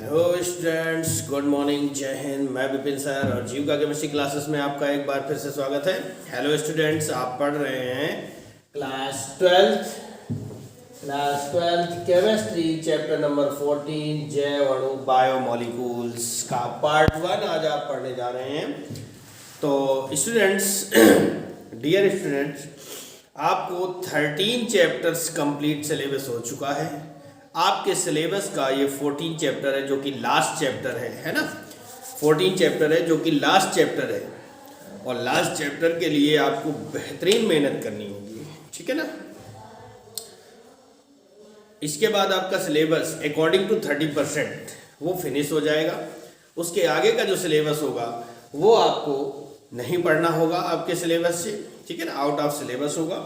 Hello students, good morning, जय हिंद। मैं Vipin sir और जीव का केमिस्ट्री क्लासेस में आपका एक बार फिर से स्वागत है। हेलो स्टूडेंट्स, आप पढ़ रहे हैं class twelfth chemistry chapter number 14 जैव अणु बायोमोलिक्यूल्स का पार्ट 1 आज आप पढ़ने जा रहे हैं। तो स्टूडेंट्स, डियर स्टूडेंट्स, आपको 13 चैप्टर्स कंप्लीट सिलेबस हो चुका है। आपके सिलेबस का ये 14 चैप्टर है जो कि लास्ट चैप्टर है ना। 14 चैप्टर है जो कि लास्ट चैप्टर है और लास्ट चैप्टर के लिए आपको बेहतरीन मेहनत करनी होगी, ठीक है ना। इसके बाद आपका सिलेबस अकॉर्डिंग टू 30% वो फिनिश हो जाएगा। उसके आगे का जो सिलेबस होगा वो आपको नहीं पढ़ना होगा आपके सिलेबस से, ठीक है ना, आउट ऑफ सिलेबस होगा।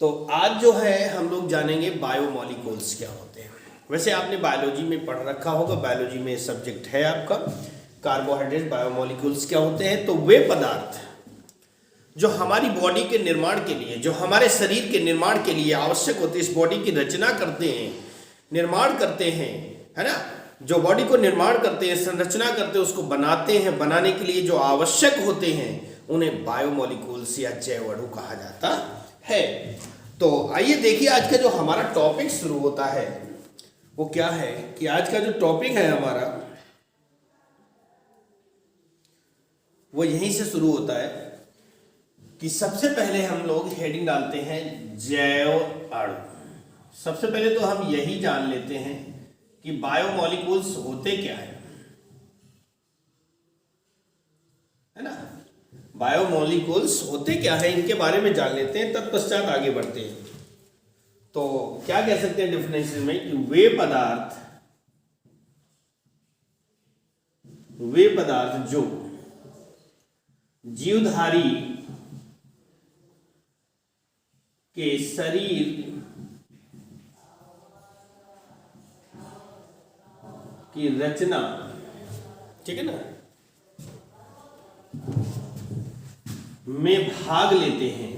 तो आज जो है हम लोग जानेंगे बायोमोलिक्यूल्स क्या होते हैं। वैसे आपने बायोलॉजी में पढ़ रखा होगा, बायोलॉजी में सब्जेक्ट है आपका कार्बोहाइड्रेट। बायोमोलिक्यूल्स क्या होते हैं? तो वे पदार्थ जो हमारी बॉडी के निर्माण के लिए, जो हमारे शरीर के निर्माण के लिए आवश्यक होते हैं, इस बॉडी की रचना करते हैं, निर्माण करते हैं, है ना, जो बॉडी को निर्माण करते हैं, संरचना करते हैं, उसको बनाते हैं, बनाने के लिए जो आवश्यक होते हैं उन्हें बायोमोलिक्यूल्स या जैव अणु कहा जाता है। तो आइए देखिए, आज का जो हमारा टॉपिक शुरू होता है वो क्या है कि आज का जो टॉपिक है हमारा वो यहीं से शुरू होता है कि सबसे पहले हम लोग हेडिंग डालते हैं जैव अणु। सबसे पहले तो हम यही जान लेते हैं कि बायोमोलिक्यूल्स होते क्या है ना। बायोमोलिक्यूल्स होते क्या है, इनके बारे में जान लेते हैं, तत्पश्चात आगे बढ़ते हैं। तो क्या कह सकते हैं डेफिनेशन में कि वे पदार्थ जो जीवधारी के शरीर की रचना, ठीक है ना, में भाग लेते हैं,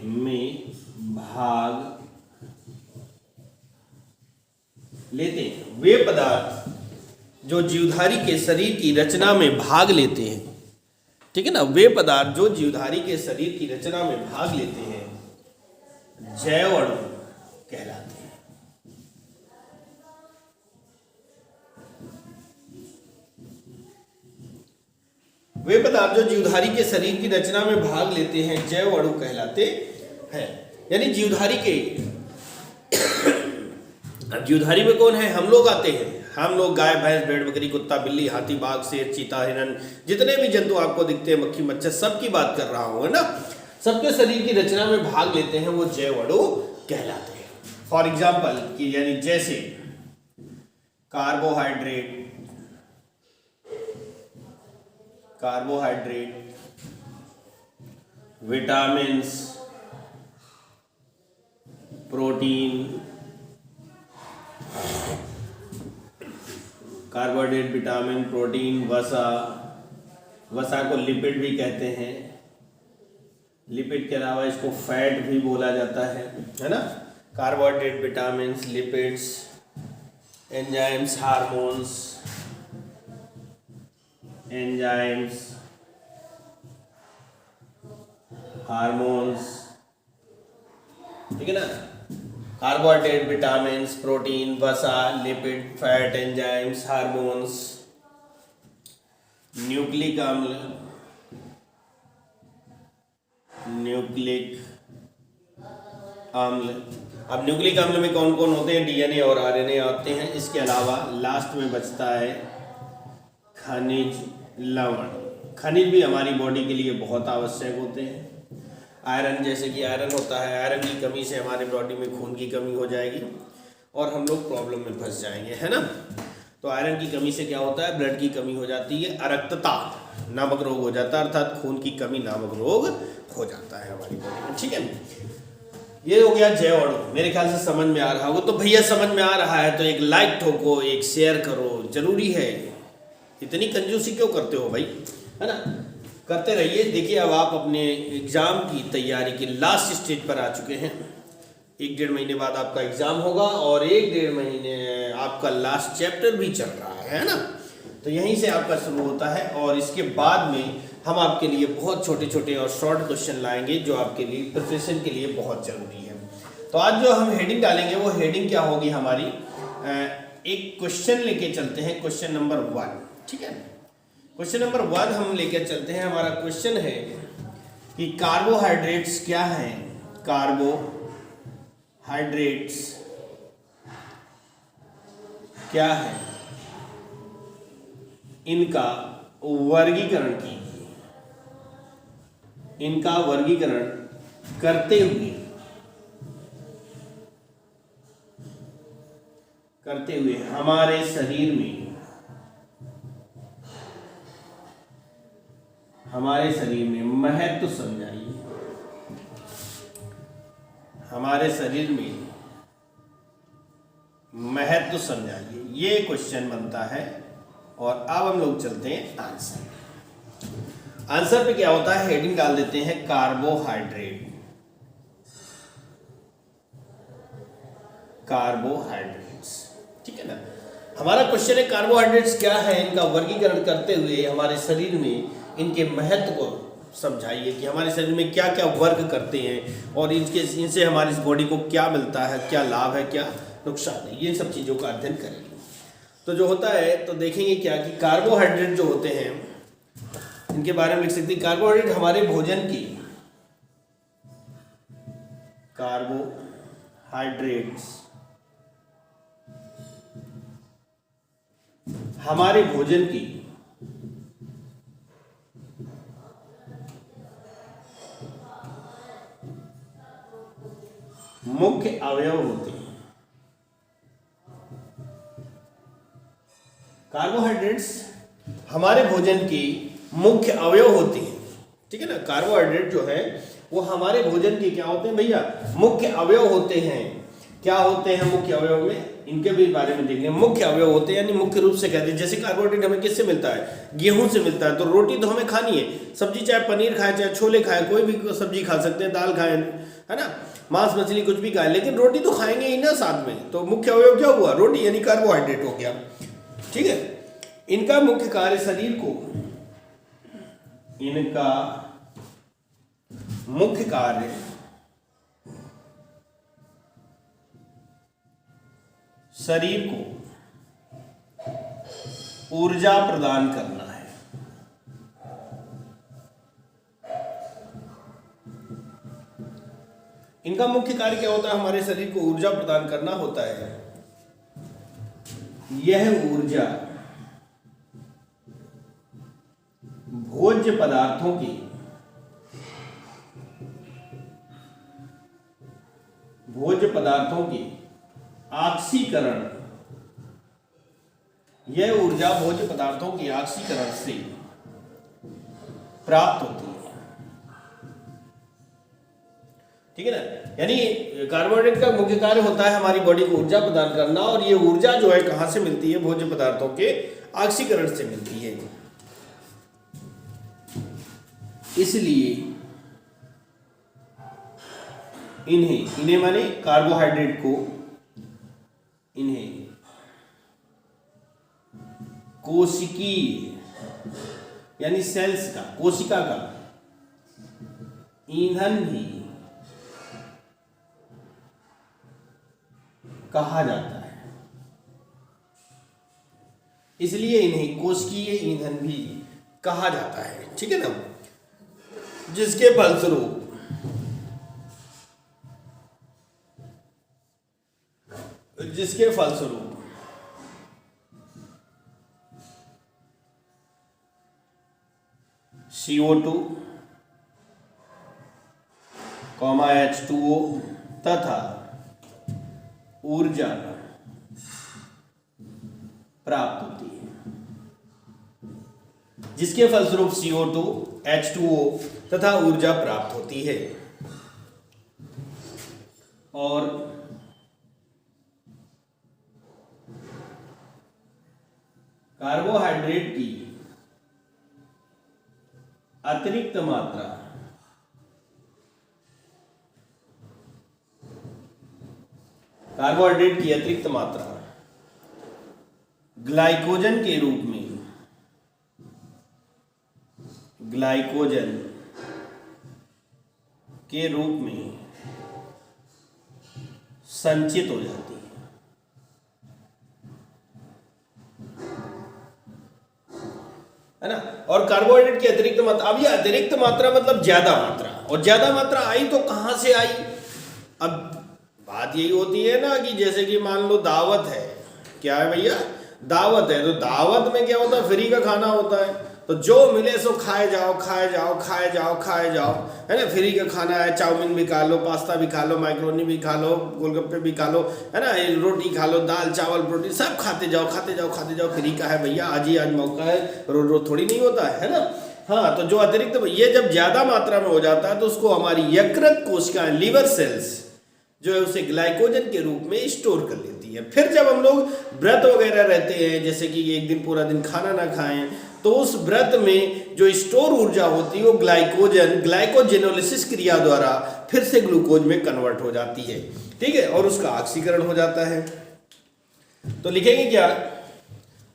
वे पदार्थ जो जीवधारी के शरीर की रचना में भाग लेते हैं, ठीक है ना, वे पदार्थ जो जीवधारी के शरीर की रचना में भाग लेते हैं जैव अणु कहलाते हैं। वे पदार्थ जो जीवधारी के शरीर की रचना में भाग लेते हैं जैव अणु कहलाते हैं। यानी जीवधारी के अब जीवधारी में कौन है? हम लोग आते हैं। हम लोग गाय, भैंस, भेड़, बकरी, कुत्ता, बिल्ली, हाथी, बाघ, शेर, चीता, हिरन, जितने भी जंतु आपको दिखते हैं, मक्खी, मच्छर, सबकी बात कर रहा हूं, है ना। सबके शरीर की रचना में भाग लेते हैं, वो जैव अणु कहलाते हैं। फॉर एग्जाम्पल कि यानी जैसे carbohydrate, vitamins, protein, carbohydrate, vitamin, protein, वसा को लिपिड भी कहते हैं। लिपिड के अलावा इसको फैट भी बोला जाता है ना। Carbohydrate, vitamins, lipids, enzymes, hormones, ठीक है ना। कार्बोहाइड्रेट, विटामिन्स, प्रोटीन, वसा, lipid, fat, enzymes, hormones, nucleic अम्ल, अब न्यूक्लिक अम्ल में कौन कौन होते हैं? डीएनए और आरएनए आते हैं। इसके अलावा लास्ट में बचता है खनिज लवण। खनिज भी हमारी बॉडी के लिए बहुत आवश्यक होते हैं। आयरन, जैसे कि आयरन होता है, आयरन की कमी से हमारे बॉडी में खून की कमी हो जाएगी और हम लोग प्रॉब्लम में फंस जाएंगे, है ना। तो आयरन की कमी से क्या होता है? ब्लड की कमी हो जाती है, अरक्तता नामक रोग हो जाता है, अर्थात खून की कमी नामक रोग हो जाता है हमारी बॉडी में, ठीक है। ये हो गया जैव अणु। मेरे ख्याल से समझ में आ रहा होगा। तो भैया समझ में आ रहा है तो एक लाइक ठोको, एक शेयर करो, जरूरी है। इतनी कंजूसी क्यों करते हो भाई, है ना। करते रहिए। देखिए, अब आप अपने एग्जाम की तैयारी के लास्ट स्टेज पर आ चुके हैं। एक डेढ़ महीने बाद आपका एग्ज़ाम होगा और एक डेढ़ महीने आपका लास्ट चैप्टर भी चल रहा है ना। तो यहीं से आपका शुरू होता है और इसके बाद में हम आपके लिए बहुत छोटे छोटे और शॉर्ट क्वेश्चन लाएंगे जो आपके लिए प्रिपरेशन के लिए बहुत ज़रूरी है। तो आज जो हम हेडिंग डालेंगे वो हेडिंग क्या होगी हमारी, एक क्वेश्चन लेके चलते हैं, क्वेश्चन नंबर 1। ठीक है, क्वेश्चन नंबर 1 हम लेकर चलते हैं। हमारा क्वेश्चन है कि कार्बोहाइड्रेट्स क्या हैं, कार्बोहाइड्रेट्स क्या है, इनका वर्गीकरण कीजिए। इनका वर्गीकरण करते हुए हमारे शरीर में महत्व समझाइए। हमारे शरीर में महत्व समझाइए, ये क्वेश्चन बनता है। और अब हम लोग चलते हैं आंसर पे। क्या होता है, हेडिंग डाल देते हैं कार्बोहाइड्रेट्स। ठीक है ना, हमारा क्वेश्चन है कार्बोहाइड्रेट्स क्या है, इनका वर्गीकरण करते हुए हमारे शरीर में इनके महत्व को समझाइए कि हमारे शरीर में क्या क्या वर्क करते हैं और इनसे हमारी बॉडी को क्या मिलता है, क्या लाभ है, क्या नुकसान है, ये सब चीज़ों का अध्ययन करेंगे। तो जो होता है तो देखेंगे क्या कि कार्बोहाइड्रेट जो होते हैं इनके बारे में लिख सकते हैं। कार्बोहाइड्रेट हमारे भोजन की, कार्बोहाइड्रेट्स हमारे भोजन की मुख्य अवयव होते हैं। कार्बोहाइड्रेट्स हमारे भोजन की मुख्य अवयव होती हैं। ठीक है ना, कार्बोहाइड्रेट जो है वो हमारे भोजन के क्या होते हैं भैया, मुख्य अवयव होते हैं। क्या होते हैं मुख्य अवयव में, इनके भी बारे में देखेंगे। मुख्य अवयव होते हैं यानी मुख्य रूप से कहते हैं। जैसे कार्बोहाइड्रेट हमें किससे मिलता है, गेहूं से मिलता है। तो रोटी तो हमें खानी है, सब्जी चाहे पनीर खाए, चाहे छोले खाए, कोई भी सब्जी खा सकते हैं, दाल खाएं, है ना, मांस मछली कुछ भी खाएं, लेकिन रोटी तो खाएंगे ही ना साथ में। तो मुख्य अवयव क्या हुआ, रोटी, यानी कार्बोहाइड्रेट हो गया। ठीक है, इनका मुख्य कार्य शरीर को, इनका मुख्य कार्य शरीर को ऊर्जा प्रदान करना है। इनका मुख्य कार्य क्या होता है, हमारे शरीर को ऊर्जा प्रदान करना होता है। यह ऊर्जा भोज्य पदार्थों की ऑक्सीकरण, यह ऊर्जा भोज्य पदार्थों की ऑक्सीकरण से प्राप्त होती है। ठीक है ना, यानी कार्बोहाइड्रेट का मुख्य कार्य होता है हमारी बॉडी को ऊर्जा प्रदान करना, और ये ऊर्जा जो है कहां से मिलती है, भोज्य पदार्थों के ऑक्सीकरण से मिलती है। इसलिए इन्हें माने कार्बोहाइड्रेट को, इन्हें कोशिकीय यानी सेल्स का, कोशिका का ईंधन भी कहा जाता है। इसलिए इन्हें कोशिकीय ईंधन भी कहा जाता है। ठीक है ना, जिसके फलस्वरूप CO2, H2O तथा ऊर्जा प्राप्त होती है। जिसके फलस्वरूप CO2, H2O तथा ऊर्जा प्राप्त होती है। और कार्बोहाइड्रेट की कार्बोहाइड्रेट की अतिरिक्त मात्रा ग्लाइकोजन के रूप में संचित हो जाती है ना। और कार्बोहाइड्रेट की अतिरिक्त मात्रा, अब ये अतिरिक्त मात्रा मतलब ज्यादा मात्रा, और ज्यादा मात्रा आई तो कहां से आई। अब बात यही होती है ना कि जैसे कि मान लो दावत है, क्या है भैया, दावत है, तो दावत में क्या होता है, फ्री का खाना होता है, तो जो मिले सो खाए जाओ खाए जाओ खाए जाओ खाए जाओ, है ना। फ्री का खाना है, चाउमीन भी खा लो, पास्ता भी खा लो, मैक्रोनी भी खा लो, गोलगप्पे भी खा लो, है ना, रोटी खा लो, दाल चावल प्रोटीन सब खाते जाओ खाते जाओ खाते जाओ, फ्री का है भैया, आज ही आज मौका है, रोज रोज थोड़ी नहीं होता है ना। हाँ, तो जो अतिरिक्त ये जब ज्यादा मात्रा में हो जाता है तो उसको हमारी यकृत कोशिकाएं, लीवर सेल्स जो है उसे ग्लाइकोजन के रूप में स्टोर कर लेती है। फिर जब हम लोग व्रत वगैरह रहते हैं, जैसे कि एक दिन पूरा दिन खाना ना खाएं, तो उस व्रत में जो स्टोर ऊर्जा होती है वो ग्लाइकोजेनोलिसिस क्रिया द्वारा फिर से ग्लूकोज में कन्वर्ट हो जाती है, ठीक है, और उसका ऑक्सीकरण हो जाता है। तो लिखेंगे क्या,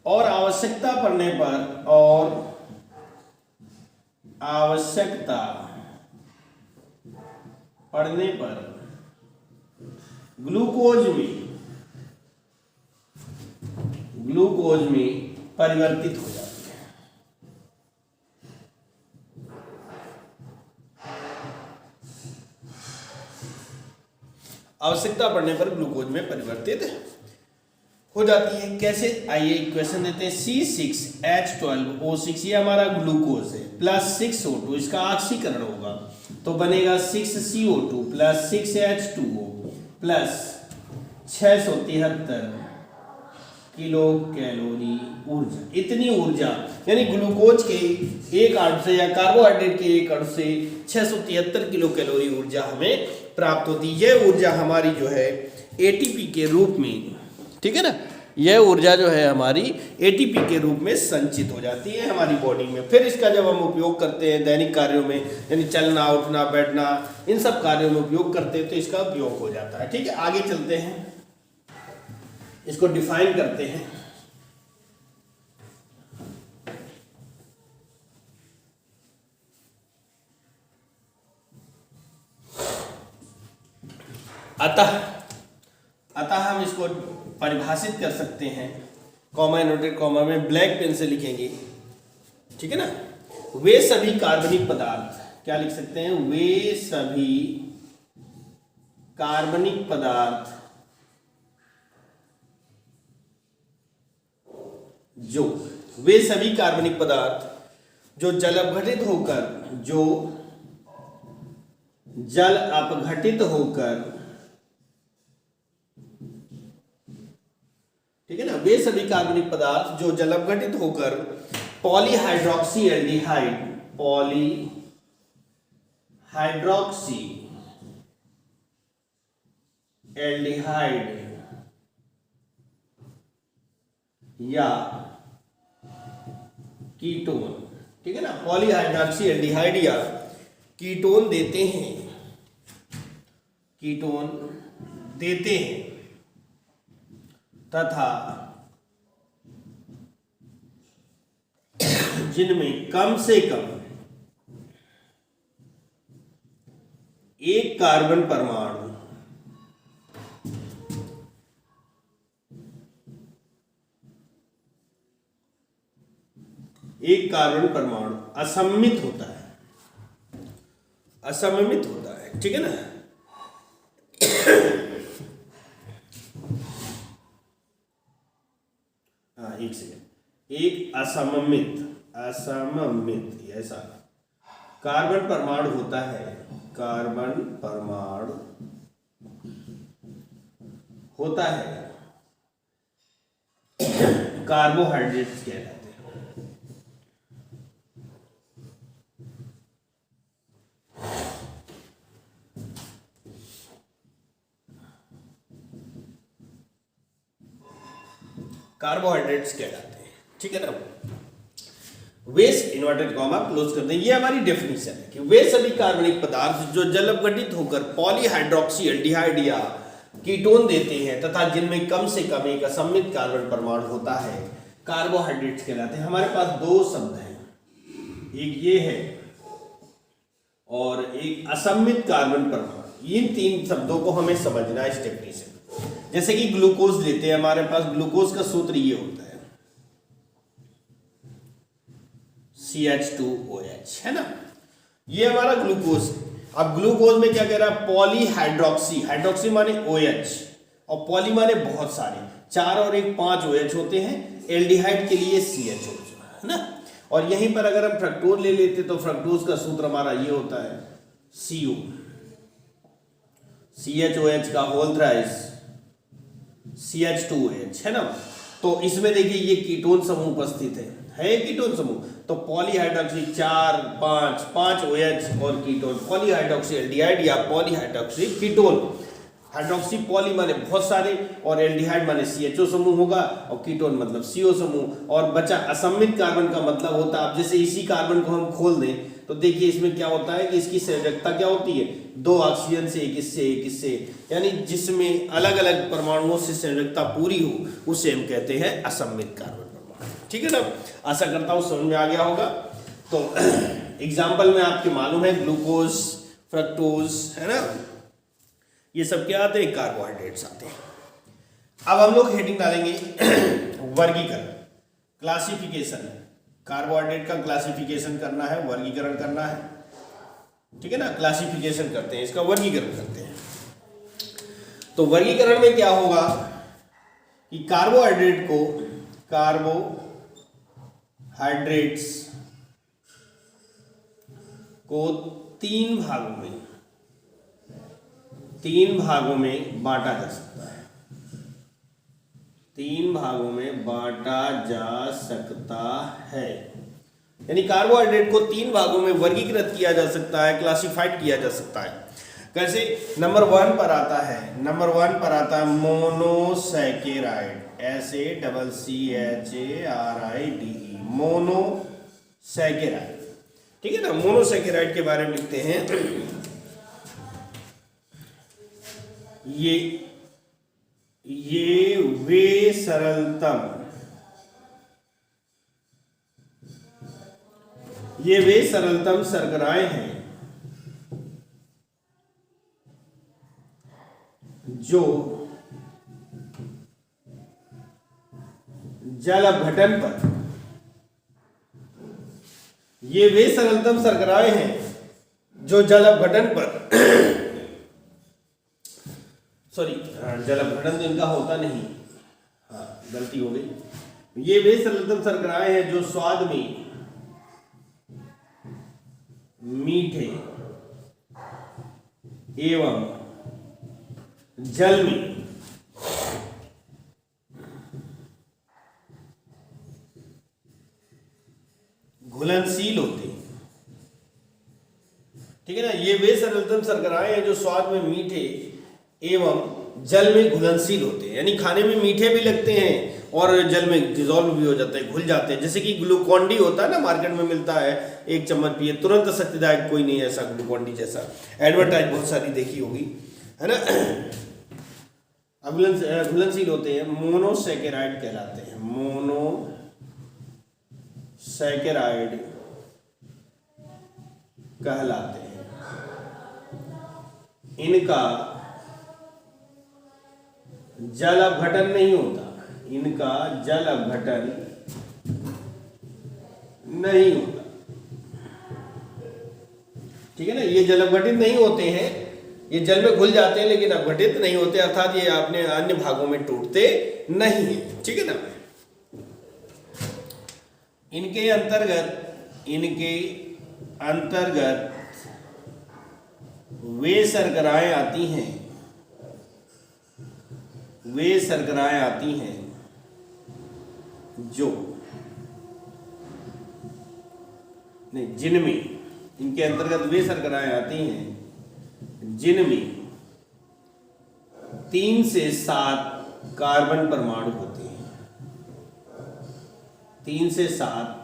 और आवश्यकता पड़ने पर ग्लूकोज में परिवर्तित हो जाती है। आवश्यकता पड़ने पर ग्लूकोज में परिवर्तित हो जाती है। कैसे, आइए इक्वेशन देते हैं। C6H12O6 ये हमारा ग्लूकोज है, प्लस 6O2 इसका ऑक्सीकरण होगा, तो बनेगा 6CO2 plus 6H2O plus 673 kilo calorie ऊर्जा। इतनी ऊर्जा यानी ग्लूकोज के एक अणु से या कार्बोहाइड्रेट के एक अणु से 673 किलो कैलोरी ऊर्जा हमें प्राप्त होती है। यह ऊर्जा हमारी जो है एटीपी के रूप में, ठीक है ना, यह ऊर्जा जो है हमारी एटीपी के रूप में संचित हो जाती है हमारी बॉडी में। फिर इसका जब हम उपयोग करते हैं दैनिक कार्यों में, यानी चलना उठना बैठना इन सब कार्यों में उपयोग करते हैं, तो इसका उपयोग हो जाता है, ठीक है। आगे चलते हैं, इसको डिफाइन करते हैं। अतः हम इसको परिभाषित कर सकते हैं, कॉमा इनवर्टेड कॉमा में ब्लैक पेन से लिखेंगे, ठीक है ना। वे सभी कार्बनिक पदार्थ, क्या लिख सकते हैं, वे सभी कार्बनिक पदार्थ जो जल अपघटित होकर, ठीक है ना, वे सभी कार्बनिक पदार्थ जो जल अपघटित होकर पॉलीहाइड्रोक्सी एल्डिहाइड या कीटोन, ठीक है ना, पॉलीहाइड्रोक्सी एल्डिहाइड या कीटोन देते हैं तथा जिनमें कम से कम एक कार्बन परमाणु असममित होता है, ठीक है ना। एक सेकेंड, एक असममित ऐसा कार्बन परमाणु होता है, कार्बोहाइड्रेट्स कहलाते हैं। कार्बोहाइड्रेट्स कहलाते हैं, ठीक है ना। वेस्ट इन्वर्टेड कॉमा क्लोज करते हैं। ये हमारी डेफिनेशन है कि वे सभी कार्बनिक पदार्थ जो जल अपघटित होकर पॉलीहाइड्रोक्सी एल्डिहाइड या कीटोन देते हैं तथा जिनमें कम से कम एक असममित कार्बन परमाणु होता है, कार्बोहाइड्रेट्स कहलाते हैं। हमारे पास दो शब्द हैं, एक ये है और एक असममित कार्बन परमाणु। इन तीन शब्दों को हमें समझना है इस टेक्निक से। जैसे कि ग्लूकोज लेते हैं, हमारे पास ग्लूकोज का सूत्र ये होता है CH2OH, है ना, ये हमारा ग्लूकोज। अब ग्लूकोज में क्या कह रहा है, पॉलीहाइड्रोक्सी, हाइड्रोक्सी माने OH और पॉली माने बहुत सारे, 4 और 1 5 OH होते हैं। एल्डिहाइड के लिए CHO, है ना। और यहीं पर अगर हम फ्रक्टोज ले लेते तो फ्रक्टोज का सूत्र हमारा ये होता है CO, CHOH का होल थ्राइस CH2OH, है ना। तो इसमें देखिए ये कीटोन समूह उपस्थित है कीटोन समूह। तो पॉलीहाइड्रोक्सी 4 5 5 OH और कीटोन, पॉलीहाइड्रोक्सी एल्डिहाइड या पॉलीहाइड्रोक्सी कीटोन। हाइड्रोक्सी पॉली माने बहुत सारे और एल्डिहाइड माने CHO समूह होगा और कीटोन मतलब CO समूह। और बचा असममित कार्बन का मतलब होता है, अब जैसे इसी कार्बन को हम खोल दें तो देखिए इसमें क्या होता है कि इसकी संयोजकता क्या होती है, 2 ऑक्सीजन से एक इससे, यानी जिसमें अलग अलग परमाणुओं से संयोजकता पूरी हो उसे हम कहते हैं असममित कार्बन परमाणु। ठीक है ना, आशा करता हूँ समझ में आ गया होगा। तो एग्जाम्पल में आपके मालूम है ग्लूकोज, फ्रक्टोज, है ना, ये सब क्या आते हैं, कार्बोहाइड्रेट्स आते हैं। अब हम लोग हेडिंग डालेंगे वर्गीकरण, क्लासिफिकेशन। कार्बोहाइड्रेट का क्लासिफिकेशन करना है, वर्गीकरण करना है, ठीक है ना। क्लासिफिकेशन करते हैं, इसका वर्गीकरण करते हैं। तो वर्गीकरण में क्या होगा कि कार्बोहाइड्रेट को, कार्बोहाइड्रेट्स को तीन भागों में बांटा जा सकता है, 3 भागों में बांटा जा सकता है। यानी कार्बोहाइड्रेट को 3 भागों में वर्गीकृत किया जा सकता है, क्लासिफाइड किया जा सकता है। कैसे, नंबर 1 पर आता है मोनोसैकेराइड, SACCHARIDE, मोनोसैकेराइड, ठीक है ना। मोनोसैकेराइड के बारे में लिखते हैं, ये वे सरलतम शर्कराएं हैं जो जल अपघटन पर, ये वे सरलतम शर्कराएं हैं जो जल अपघटन पर सॉरी, जल अपघटन तो इनका होता नहीं, हाँ गलती हो गई। ये वे सरलतम शर्कराएं हैं जो स्वाद में मीठे एवं जल में घुलनशील होते हैं, ठीक है ना। ये वे सरलतम शर्कराएं हैं जो स्वाद में मीठे एवं जल में घुलनशील होते हैं, यानी खाने में मीठे भी लगते हैं और जल में डिजोल्व भी हो जाते हैं, घुल जाते हैं। जैसे कि ग्लूकॉन डी होता है ना, मार्केट में मिलता है, 1 चम्मच पिए तुरंत शक्तिदायक कोई नहीं है ऐसा ग्लूकॉन डी जैसा, एडवर्टाइज बहुत सारी देखी होगी, है ना। घुलनशील होते हैं, मोनोसैकेराइड कहलाते हैं, मोनोसैकेराइड कहलाते हैं। इनका जल अपघटन नहीं होता, ठीक है ना। ये जल अपघटित नहीं होते हैं, ये जल में घुल जाते हैं लेकिन अपघटित नहीं होते, अर्थात ये अपने अन्य भागों में टूटते नहीं है, ठीक है ना। इनके अंतर्गत वे शर्कराएं आती हैं जो नहीं, जिनमें, इनके अंतर्गत वे शर्कराएं आती हैं जिनमें 3 से 7 कार्बन परमाणु होते हैं, 3 से 7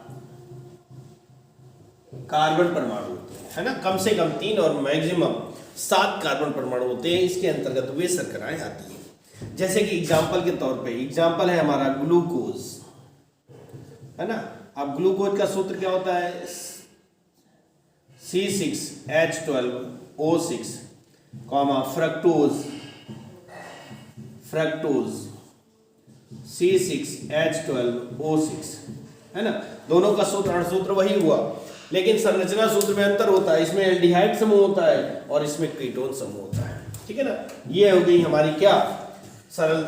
कार्बन परमाणु होते हैं, है ना। कम से कम 3 और मैक्सिमम 7 कार्बन परमाणु होते हैं, इसके अंतर्गत वे शर्कराएं आती हैं। जैसे कि एग्जाम्पल के तौर पे एग्जाम्पल है हमारा ग्लूकोज, है ना। अब ग्लूकोज का सूत्र क्या होता है, C6H12O6, फ्रक्टोज C6H12O6, है ना। दोनों का सूत्र अणुसूत्र वही हुआ, लेकिन संरचना सूत्र में अंतर होता है। इसमें एल्डिहाइड समूह होता है और इसमें कीटोन समूह होता है, ठीक है ना। ये हो गई हमारी क्या, सरल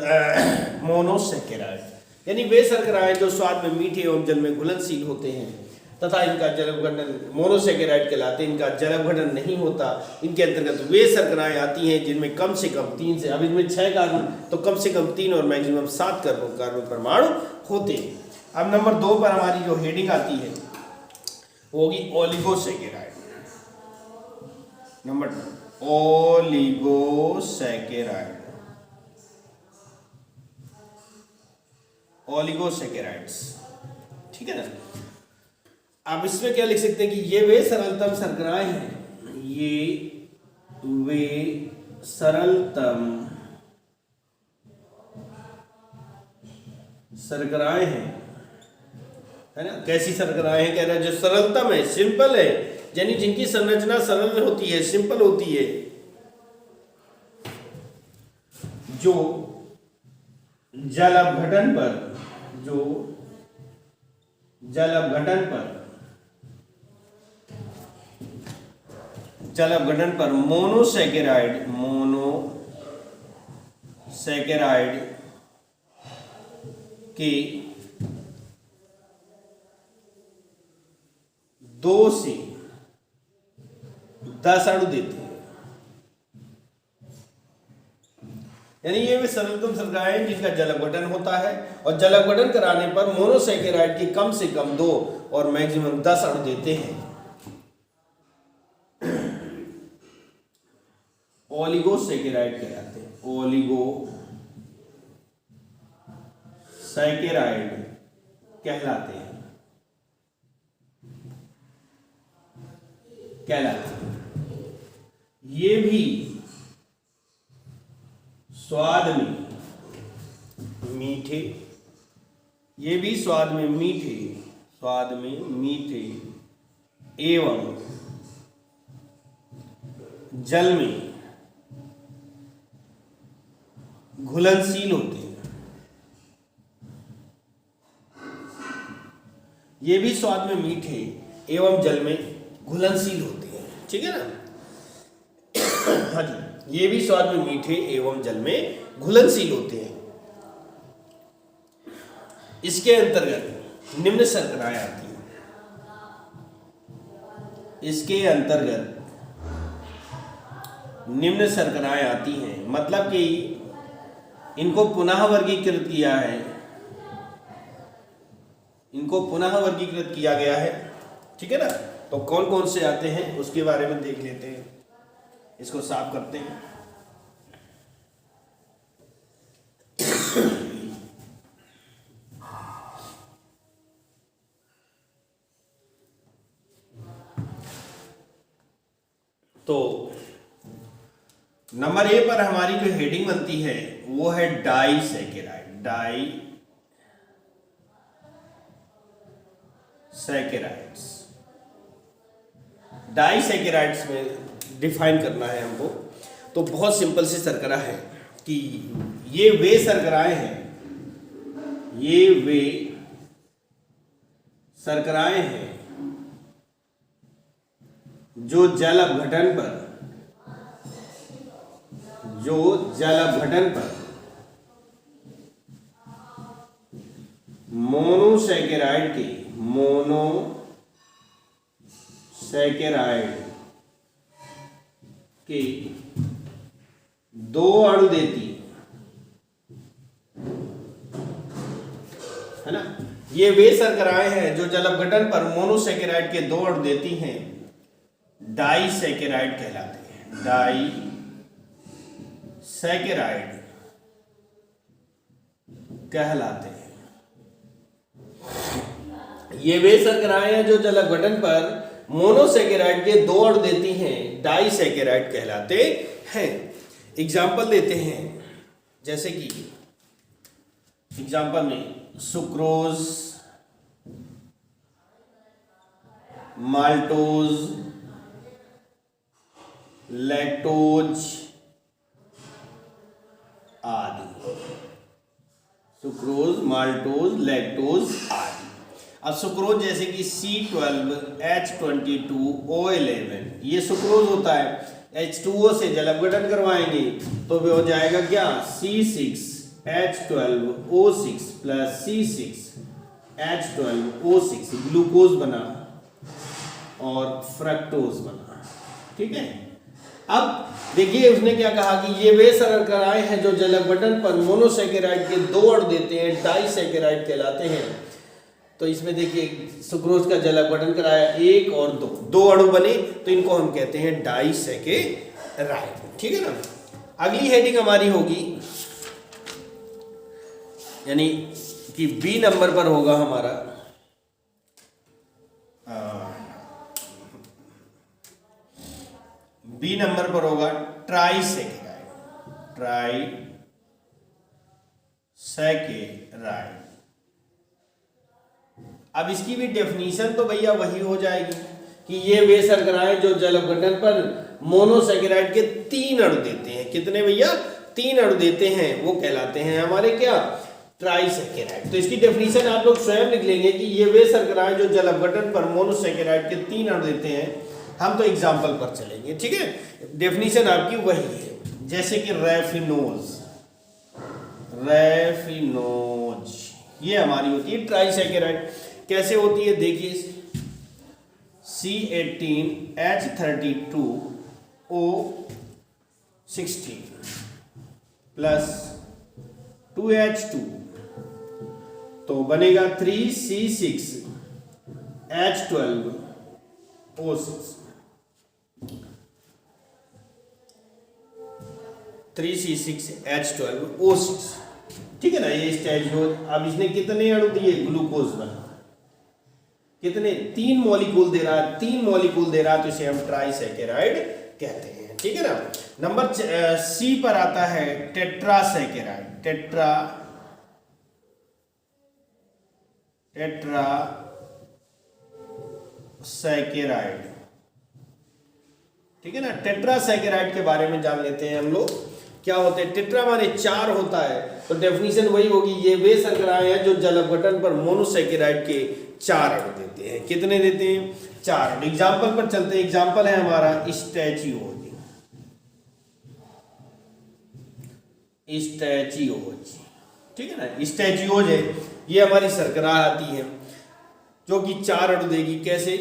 मोनोसैकेराइड, यानी वे शर्कराएं जो स्वाद में मीठे एवं जल में घुलनशील होते हैं तथा इनका जलवघटन, मोनोसैकेराइड कहलाते हैं, इनका जलवघटन नहीं होता। इनके अंतर्गत वे शर्कराएं आती हैं जिनमें कम से कम 3 से, अब इनमें 6 कार्बन तो कम से कम 3 और मैक्सिमम 7 कार्बन परमाणु होते हैं। अब नंबर 2 पर हमारी जो हेडिंग आती है वो होगी ओलिगोसैकेराइड। नंबर 2 ओलिगोसैकेराइड, ओलिगोसैकेराइड्स, ठीक है ना। अब इसमें क्या लिख सकते हैं कि ये वे सरलतम शर्कराएं हैं, ये वे सरलतम शर्कराएं हैं, है ना। कैसी शर्कराएं हैं कह रहे हैं, जो सरलतम है, सिंपल है, यानी जिनकी संरचना सरल होती है, सिंपल होती है, जो जल अपघटन पर मोनोसैकेराइड के 2 से 10 अणु देते हैं, यानी ये वे सरलतम शर्कराएं हैं जिनका जल अपघटन होता है और जल अपघटन कराने पर मोनोसैकेराइड के कम से कम 2 और मैक्सिमम 10 अणु देते हैं। ओलिगोसैकेराइड कहलाते हैं, ओलिगोसैकेराइड कहलाते हैं। ये भी स्वाद में मीठे एवं जल में घुलनशील होते हैं। ये भी स्वाद में मीठे एवं जल में घुलनशील होते हैं, ठीक है ना। हाँ जी, ये भी स्वाद में मीठे एवं जल में घुलनशील होते हैं। इसके अंतर्गत निम्न शर्कराएं आती हैं, मतलब कि इनको पुनः वर्गीकृत किया गया है, ठीक है ना। तो कौन कौन से आते हैं उसके बारे में देख लेते हैं, इसको साफ करते हैं। तो नंबर ए पर हमारी जो हेडिंग बनती है वो है डाइसैकेराइड। डाइसैकेराइड्स में डिफाइन करना है हमको, तो बहुत सिंपल सी शर्करा है कि ये वे शर्कराएं हैं जो जल अपघटन पर मोनोसैकेराइड के 2 अणु देती है ना। ये वे शर्कराएं हैं जो जल अपघटन पर मोनोसैकेराइड के 2 अणु देती हैं, डाइसैकेराइड कहलाते हैं। डाइसैकेराइड कहलाते हैं। ये वे शर्कराएं हैं जो जल अपघटन पर मोनोसेकेराइड के दो अणु देती हैं डाइसेकेराइड कहलाते हैं। एग्जाम्पल देते हैं, जैसे कि एग्जाम्पल में सुक्रोज, माल्टोज, लैक्टोज आदि। सुक्रोज, माल्टोज, लैक्टोज आदि। अब सुक्रोज जैसे कि C12H22O11, ये सुक्रोज होता है। H2O से जल अपघटन करवाएंगे तो वो हो जाएगा क्या, C6H12O6 प्लस C6H12O6 ग्लूकोज बना और फ्रक्टोज बना। ठीक है। अब देखिए उसने क्या कहा कि ये वे शर्कराएं हैं जो जल अपघटन पर मोनोसेकेराइड के दो अणु देते हैं डाइसेकेराइड कहलाते हैं। तो इसमें देखिए सुक्रोज का जल अपघटन कराया, एक और दो अणु बने, तो इनको हम कहते हैं डाइसेकेराइड। ठीक है ना। अगली हेडिंग हमारी होगी, यानी कि बी नंबर पर होगा हमारा बी नंबर पर होगा ट्राइसेकेराइड। ट्राइसेकेराइड। अब इसकी भी डेफिनेशन तो भैया वही हो जाएगी कि ये वे शर्कराएं जो जल अपघटन पर मोनोसेकेराइड के तीन अणु देते हैं। कितने भैया, तीन अणु देते हैं, वो कहलाते हैं हमारे क्या, ट्राइसेकेराइड। तो इसकी डेफिनेशन आप लोग स्वयं लिख लेंगे कि ये वे शर्कराएं जो जल अपघटन पर मोनोसेकेराइड के तीन अणु देते हैं। हम तो एग्जाम्पल पर चलेंगे। ठीक है। डेफिनेशन आपकी वही है, जैसे कि रेफिनोज, ये हमारी होती है ट्राइसेकेराइड। कैसे होती है देखिए, C18H32O16 प्लस 2H2 तो बनेगा 3C6H12O6। 3C6H12O6। ठीक है ना। ये स्टेजोज। अब इसने कितने अणु दिए, ग्लूकोज बना, कितने, तीन मॉलिक्यूल दे रहा है, तीन मॉलिक्यूल दे रहा है, तो इसे हम ट्राइसेकेराइड कहते हैं। ठीक है ना। नंबर सी पर आता है टेट्रासेकेराइड। टेट्रासेकेराइड। ठीक है ना। टेट्रासेकेराइड के बारे में जान लेते हैं हम लोग, क्या होते हैं। टेट्रा माने चार होता है, तो डेफिनेशन वही होगी, ये वे शर्कराएं हैं जो जल अपघटन पर मोनोसेकेराइड के चार अणु देते हैं। कितने देते हैं, चार। एग्जाम्पल पर चलते हैं। एग्जाम्पल है हमारा स्टैचियोज। ठीक है ना। स्टैचियोज है, ये हमारी शर्करा आती है जो कि चार अणु देगी। कैसे,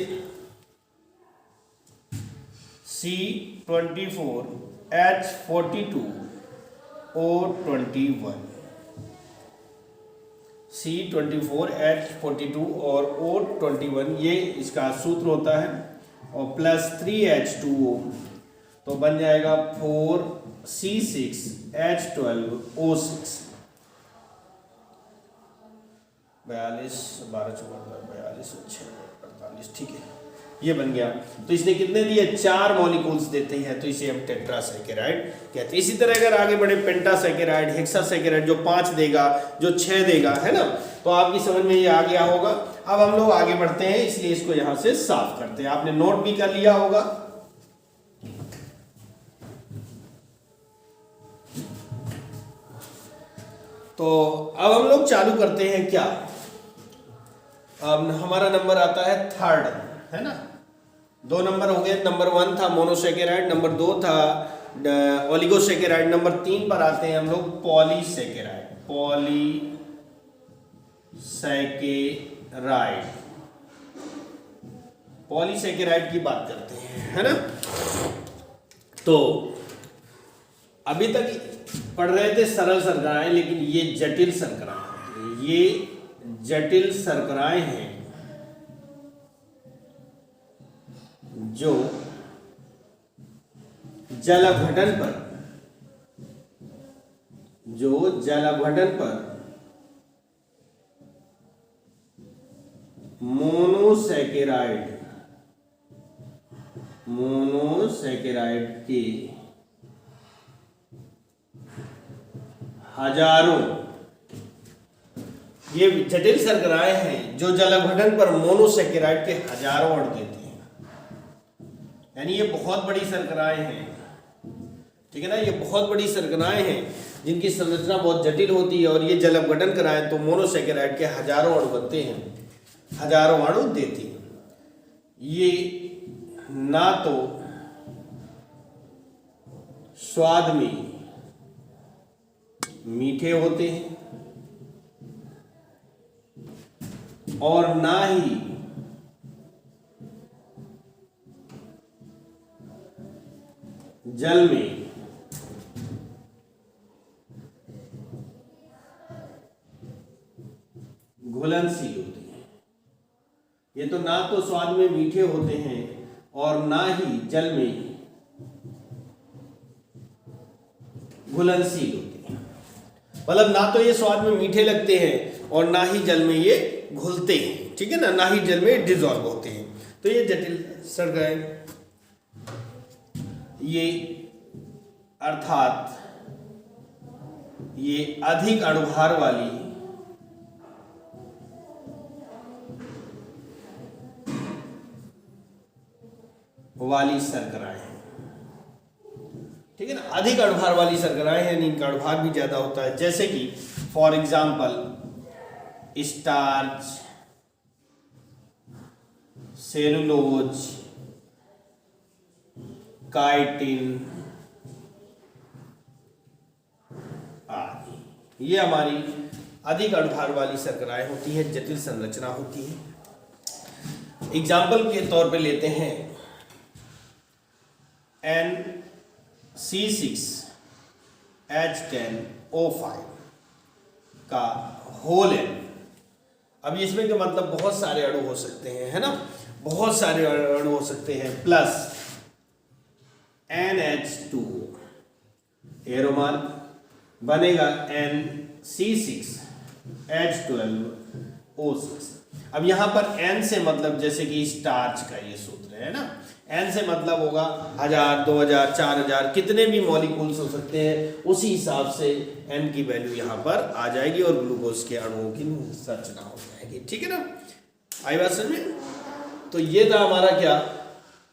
C24H42O21, C24H42 और O21, ये इसका सूत्र होता है, और प्लस 3H2O, तो बन जाएगा 4C6H12O6। 42 12 42 48। ठीक है, ये बन गया। तो इसने कितने दिए, चार मॉलिक्यूल्स देते हैं, तो इसे हम टेट्रासेकेराइड कहते हैं। इसी तरह अगर आगे बढ़े, पेंटासेकेराइड, हेक्सासेकेराइड, जो 5 देगा, जो 6 देगा, है ना। तो आपकी समझ में ये आ गया होगा। अब हम लोग आगे बढ़ते हैं, इसलिए इसको यहां से साफ करते हैं। आपने नोट भी कर लिया होगा। तो अब हम लोग चालू करते हैं क्या, अब हमारा नंबर आता है थर्ड, है ना। 2 नंबर हो गए। नंबर 1 था मोनोसेकेराइड, नंबर 2 था ओलिगोसेकेराइड, नंबर 3 पर आते हैं हम लोग पॉलीसेकेराइड। पॉलीसेकेराइड की बात करते हैं, है ना। तो अभी तक पढ़ रहे थे सरल शर्कराएं, लेकिन ये जटिल शर्कराएं होती हैं। ये जटिल शर्कराएं हैं जो जल अपघटन पर मोनोसेकेराइड मोनोसेकेराइड के हजारों, ये जटिल शर्कराएं हैं जो जल अपघटन पर मोनोसेकेराइड के हजारों अणु देते हैं। यानी ये बहुत बड़ी शर्कराएं हैं, ठीक है ना, ये बहुत बड़ी शर्कराएं हैं जिनकी संरचना बहुत जटिल होती है और ये जल अपघटन कराएं तो मोनोसेकेराइड के हजारों अणु बनते हैं, हजारों अणु देती हैं। ये ना तो स्वाद में मीठे होते हैं और ना ही जल में घुलनशील होते हैं। ये तो ना तो स्वाद में मीठे होते हैं और ना ही जल में घुलनशील होते हैं। मतलब ना तो ये स्वाद में मीठे लगते हैं और ना ही जल में ये घुलते हैं, ठीक है ना ही जल में डिसॉल्व होते हैं। तो ये जटिल शर्कराएं, ये अर्थात ये अधिक अणुभार वाली शर्कराएं हैं, ठीक है ना, अधिक अणुभार वाली शर्कराएं हैं, इनका अणुभार भी ज्यादा होता है। जैसे कि for example starch, cellulose, chitin आदि, ये हमारी अधिक अणुभार वाली शर्कराएं होती हैं, जटिल संरचना होती है। एग्जाम्पल के तौर पे लेते हैं NC6H10O5 का होल N। अब इसमें क्या मतलब बहुत सारे अणु हो सकते हैं, है ना, बहुत सारे अणु हो सकते हैं, प्लस NH2O एरो मार्क बनेगा NC6H12O6। अब यहां पर N से मतलब जैसे कि स्टार्च का ये सूत्र है ना, N से मतलब होगा 1000, 2000, 4000, कितने भी मॉलिक्यूल्स हो सकते हैं, उसी हिसाब से N की वैल्यू यहाँ पर आ जाएगी और ग्लूकोज के अणुओं की संरचना हो जाएगी, ठीक है ना। आई बात समझ में? तो ये था हमारा क्या,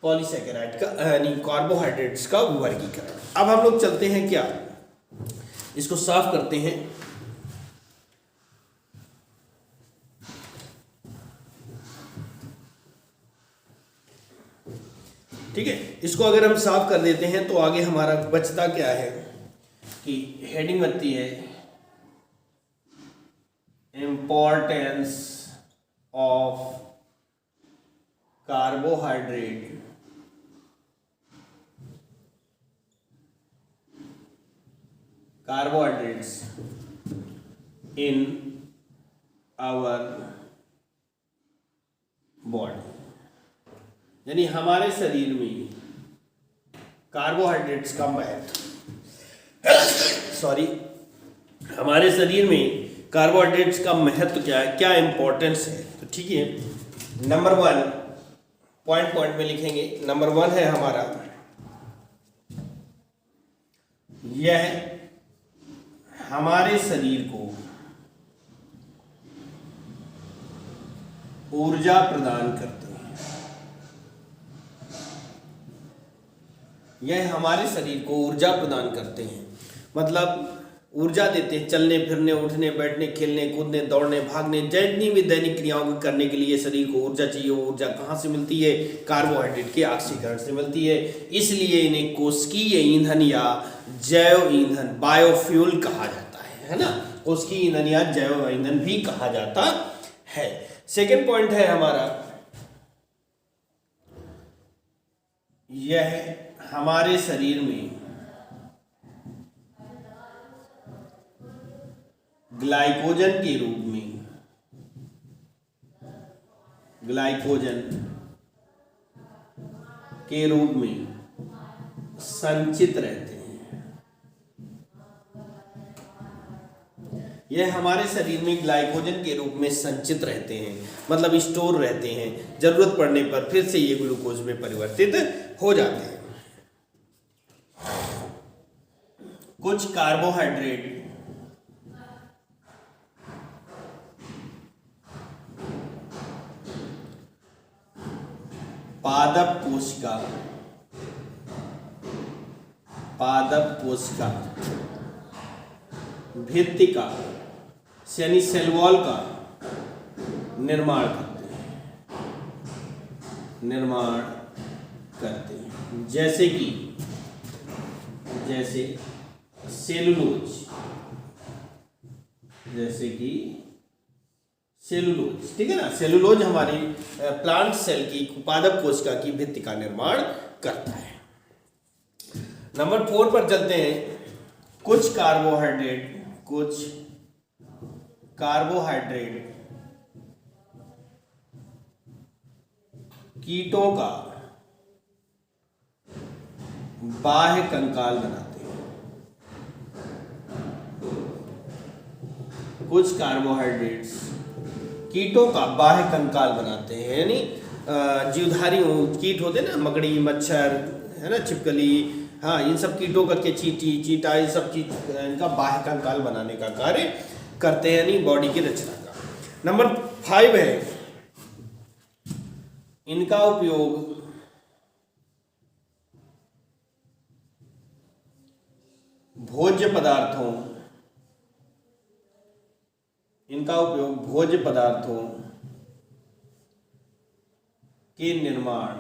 पॉलीसेकेराइड का यानी कार्बोहाइड्रेट्स का वर्गीकरण। अब हम लोग चलते हैं क्या, इसको साफ करते हैं। ठीक है, इसको अगर हम साफ कर देते हैं तो आगे हमारा बचता क्या है कि हेडिंग बनती है importance of carbohydrates in our body, यानी हमारे शरीर में कार्बोहाइड्रेट्स का महत्व हमारे शरीर में कार्बोहाइड्रेट्स का महत्व क्या है, क्या इंपॉर्टेंस है। तो ठीक है, नंबर 1 पॉइंट में लिखेंगे। नंबर 1 है हमारा यह हमारे शरीर को ऊर्जा प्रदान करते हैं, यह हमारे शरीर को ऊर्जा प्रदान करते हैं, मतलब ऊर्जा देते हैं चलने फिरने, उठने बैठने, खेलने कूदने, दौड़ने भागने, जितनी भी दैनिक क्रियाओं को करने के लिए शरीर को ऊर्जा चाहिए। वो ऊर्जा कहाँ से मिलती है, कार्बोहाइड्रेट के ऑक्सीकरण से मिलती है। इसलिए इन्हें कोशिकीय ईंधन या जैव ईंधन, बायोफ्यूल कहा जाता है ना, कोशिकीय ईंधन या जैव ईंधन भी कहा जाता है। सेकेंड पॉइंट है हमारा यह हमारे शरीर में ग्लाइकोजन के रूप में संचित रहते हैं। यह हमारे शरीर में ग्लाइकोजन के रूप में संचित रहते हैं, मतलब स्टोर रहते हैं। जरूरत पड़ने पर फिर से ये ग्लूकोज में परिवर्तित हो जाते हैं। कुछ कार्बोहाइड्रेट पादप कोशिका भित्तिका यानी सेल वॉल का निर्माण करते हैं, जैसे सेलुलोज, ठीक है ना। सेलुलोज हमारी प्लांट सेल की पादप कोशिका की भित्ति का निर्माण करता है। नंबर 4 पर चलते हैं। कुछ कार्बोहाइड्रेट कीटों का बाह्य कंकाल बनाते हैं। कुछ कार्बोहाइड्रेट्स कीटों का बाह्य कंकाल बनाते हैं, यानी जीवधारी कीट होते हैं ना, मकड़ी, मच्छर, है ना, छिपकली, हाँ, इन सब कीटों का के चीटा, ये सब चीज इनका बाह्य कंकाल बनाने का कार्य करते हैं, यानी बॉडी की रचना का। नंबर 5 है, इनका उपयोग भोज्य पदार्थों के निर्माण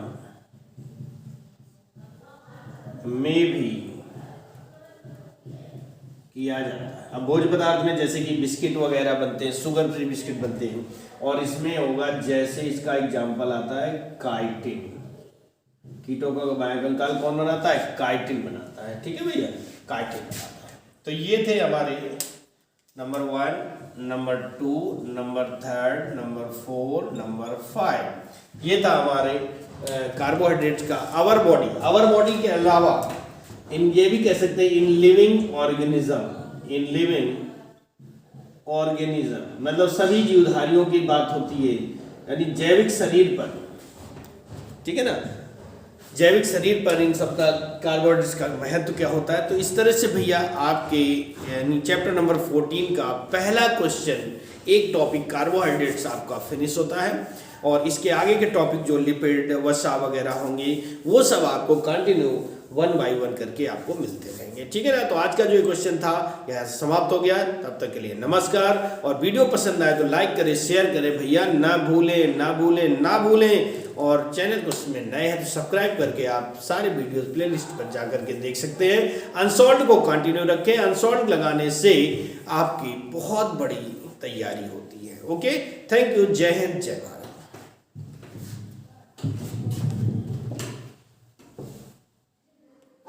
में भी किया जाता है। अब भोज्य पदार्थ में जैसे कि बिस्किट वगैरह बनते हैं, शुगर फ्री बिस्किट बनते हैं, और इसमें होगा, जैसे इसका एग्जाम्पल आता है काइटिन। कीटों का बाह्य कंकाल कौन बनाता है? काइटिन बनाता है, ठीक है भैया, काइटिन बनाता है। तो ये थे हमारे number 1, number 2, number 3, number 4, number 5। ये था हमारे कार्बोहाइड्रेट्स का आवर बॉडी के अलावा ये भी कह सकते हैं इन लिविंग ऑर्गेनिज्म, मतलब सभी जीवधारियों की बात होती है, यानी जैविक शरीर पर, ठीक है ना, जैविक शरीर पर इन सब का कार्बोहाइड्रेट्स का महत्व क्या होता है। तो इस तरह से भैया आपके यानी चैप्टर नंबर 14 का पहला क्वेश्चन, एक टॉपिक कार्बोहाइड्रेट्स आपका फिनिश होता है, और इसके आगे के टॉपिक जो लिपिड, वसा वगैरह होंगे, वो सब आपको कंटिन्यू 1 बाय 1 करके आपको मिलते रहेंगे, ठीक है ना। तो आज का जो क्वेश्चन था यह समाप्त हो गया। तब तक के लिए नमस्कार, और वीडियो पसंद आए तो लाइक करें, शेयर करें भैया, ना भूलें। और चैनल को उसमें नए हैं तो सब्सक्राइब करके आप सारे वीडियोस प्लेलिस्ट पर जाकर के देख सकते हैं। अनसॉल्व को कंटिन्यू रखें, अनसॉल्व लगाने से आपकी बहुत बड़ी तैयारी होती है। ओके, थैंक यू, जय हिंद, जय भारत।